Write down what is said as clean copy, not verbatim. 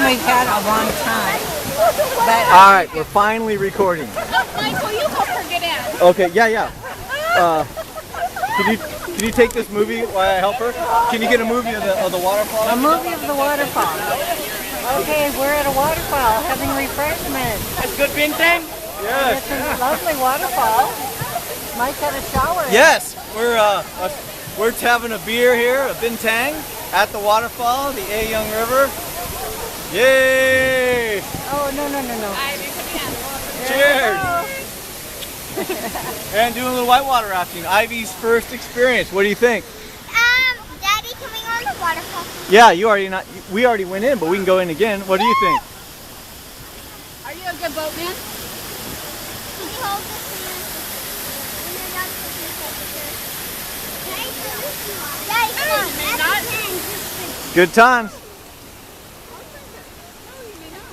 we've had a long time. But, All right, we're finally recording. Michael, you go for get in. Okay, yeah. Can you take this movie while I help her? Can you get a movie of the waterfall? a movie of the waterfall. Okay, we're at a waterfall having refreshments. It's good bintang? Yes. It's a lovely waterfall. Mike had a shower. Yes, we're having a beer here, a bintang, at the waterfall, the Ayung River. Yay! Oh, no. Cheers! And doing a little whitewater rafting. Ivy's first experience. What do you think? Daddy, can we go on the waterfall? Yeah, we already went in, but we can go in again. What do you think? Are you a good boatman? Can you hold this in? Daddy, come on. Good times.